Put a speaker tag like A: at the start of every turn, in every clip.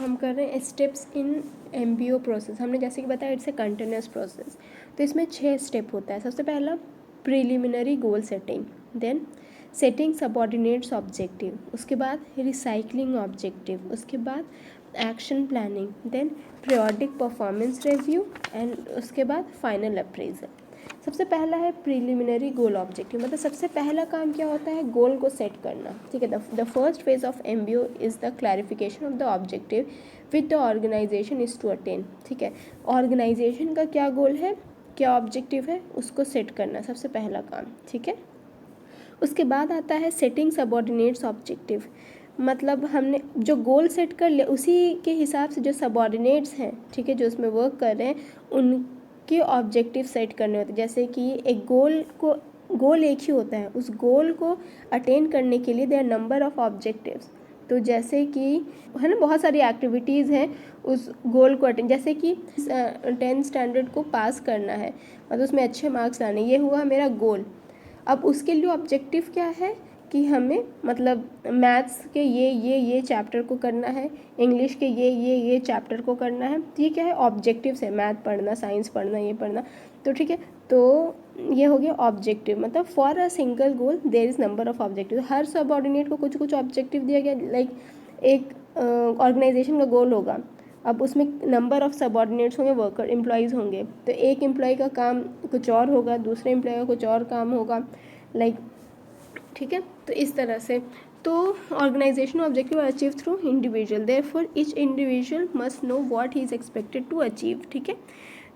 A: हम कर रहे हैं स्टेप्स इन MBO प्रोसेस। हमने जैसे कि बताया इट्स ए कंटिन्यूस प्रोसेस। तो इसमें 6 स्टेप होता है। सबसे पहला preliminary goal setting, then setting subordinates objective, उसके बाद रिसाइकलिंग ऑब्जेक्टिव, उसके बाद action planning, then periodic performance review and उसके बाद फाइनल अप्रेजल। सबसे पहला है प्रिलिमिनरी गोल ऑब्जेक्टिव, मतलब सबसे पहला काम क्या होता है, गोल को सेट करना। ठीक है, the first phase of MBO is the clarification of the objective with the organisation is to attain. ठीक है, ऑर्गेनाइजेशन का क्या गोल है, क्या ऑब्जेक्टिव है, उसको सेट करना सबसे पहला काम। ठीक है, उसके बाद आता है सेटिंग सबऑर्डिनेट्स ऑब्जेक्टिव, मतलब हमने जो गोल सेट कर लिया उसी के हिसाब से जो सबऑर्डिनेट्स हैं, ठीक है, जो उसमें वर्क कर रहे हैं उनके ऑब्जेक्टिव सेट करने होते हैं। जैसे कि एक गोल एक ही होता है, उस गोल को अटेन करने के लिए देयर नंबर ऑफ ऑब्जेक्टिव्स। तो जैसे कि है ना, बहुत सारी एक्टिविटीज़ हैं उस गोल को अटेन, जैसे कि 10th स्टैंडर्ड को पास करना है, मतलब उसमें अच्छे मार्क्स लाने, ये हुआ मेरा गोल। अब उसके लिए ऑब्जेक्टिव क्या है कि हमें मतलब मैथ्स के ये चैप्टर को करना है, इंग्लिश के ये चैप्टर को करना है। तो ये क्या है, ऑब्जेक्टिव्स है, मैथ पढ़ना, साइंस पढ़ना, ये पढ़ना। तो ठीक है, तो ये हो गया ऑब्जेक्टिव, मतलब for a single goal there is number of objective. हर सबऑर्डिनेट को कुछ कुछ ऑब्जेक्टिव दिया गया। लाइक एक ऑर्गेनाइजेशन का गोल होगा, अब उसमें नंबर ऑफ सबऑर्डिनेट्स होंगे, वर्कर एम्प्लॉयज़ होंगे, तो एक एम्प्लॉय का काम कुछ और होगा, दूसरे एम्प्लॉय का कुछ और काम होगा, लाइक ठीक है। तो इस तरह से तो organisation objective are achieve through individual, therefore each individual must know what he is expected to achieve. ठीक है,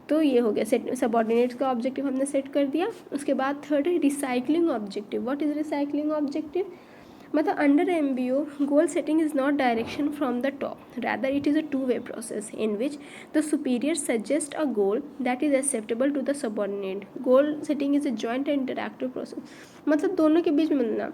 A: तो ये हो गया सेट, सबऑर्डिनेट्स का ऑब्जेक्टिव हमने सेट कर दिया। उसके बाद थर्ड है recycling objective. What is recycling objective, मतलब under MBO goal setting is not direction from the top, rather it is a two-way process in which the superior suggests a goal that is acceptable to the subordinate. Goal setting is a joint and interactive process, मतलब दोनों के बीच में मिलना।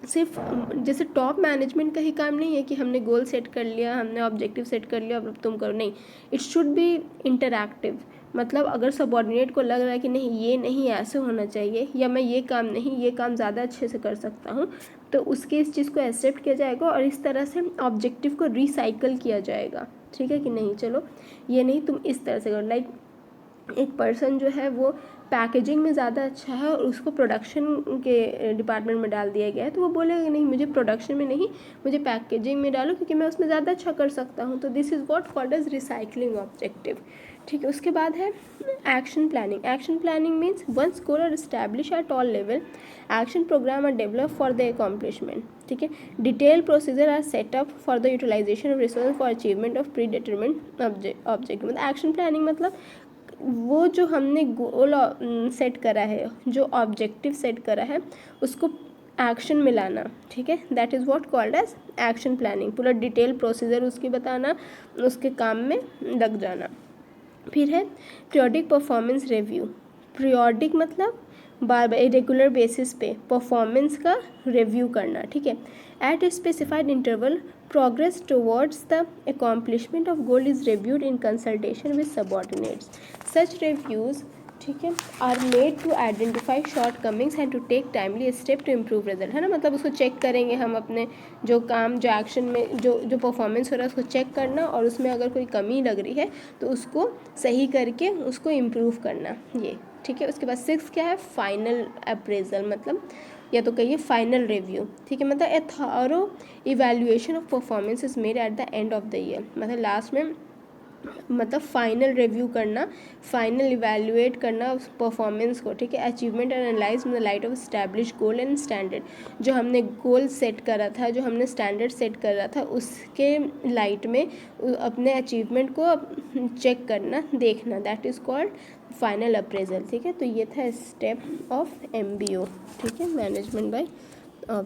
A: सिर्फ जैसे top management का ही काम नहीं है कि हमने गोल सेट कर लिया, हमने ऑब्जेक्टिव सेट कर लिया, अब तुम करो, नहीं, इट शुड बी इंटरैक्टिव। मतलब अगर सबऑर्डिनेट को लग रहा है कि नहीं ये नहीं ऐसे होना चाहिए, या मैं ये काम नहीं, ये काम ज़्यादा अच्छे से कर सकता हूँ, तो उसके इस चीज़ को एक्सेप्ट किया जाएगा और इस तरह से ऑब्जेक्टिव को रिसाइकल किया जाएगा। ठीक है कि नहीं, चलो ये नहीं तुम इस तरह से करो। लाइक एक पर्सन जो है वो पैकेजिंग में ज़्यादा अच्छा है और उसको प्रोडक्शन के डिपार्टमेंट में डाल दिया गया है, तो वो बोलेगा कि नहीं मुझे प्रोडक्शन में नहीं, मुझे पैकेजिंग में डालो क्योंकि मैं उसमें ज़्यादा अच्छा कर सकता हूँ। तो this is what called as recycling objective. ठीक है, उसके बाद है action planning. Action planning means once goal are establish at all level, action programme are develop for the accomplishment. ठीक है, detail procedure are set up for the utilisation of resource for achievement of predetermined objective. मतलब action planning मतलब वो जो हमने goal set करा है, जो ऑब्जेक्टिव सेट करा है, उसको एक्शन में लाना। ठीक है, that is what called as action planning. पूरा डिटेल प्रोसीजर उसकी बताना, उसके काम में लग जाना। फिर है पीरियोडिक परफॉर्मेंस रिव्यू। पीरियोडिक मतलब बार बार रेगुलर बेसिस पे परफॉर्मेंस का रिव्यू करना। ठीक है, at a specified interval progress towards the accomplishment of goal is reviewed in consultation with subordinates. Such reviews, ठीक है, are made to identify shortcomings and to take timely step to improve result. है ना, मतलब उसको check करेंगे हम, अपने जो काम, जो एक्शन में जो परफॉर्मेंस हो रहा है उसको चेक करना, और उसमें अगर कोई कमी लग रही है तो उसको सही करके उसको इम्प्रूव करना, ये। ठीक है, उसके बाद 6 क्या है, फाइनल अप्रेजल, मतलब या तो कहिए फाइनल रिव्यू। ठीक है, मतलब a thorough evaluation of performance is made at the end of the year, मतलब लास्ट में मतलब फाइनल रिव्यू करना, फाइनल इवैल्यूएट करना उस परफॉर्मेंस को। ठीक है, achievement and analyse in the light of establish goal and standard. जो हमने गोल सेट करा था, जो हमने स्टैंडर्ड सेट करा था, उसके लाइट में अपने अचीवमेंट को चेक करना, देखना, that is called final appraisal. ठीक है, तो ये था स्टेप ऑफ MBO। ठीक है, मैनेजमेंट बाय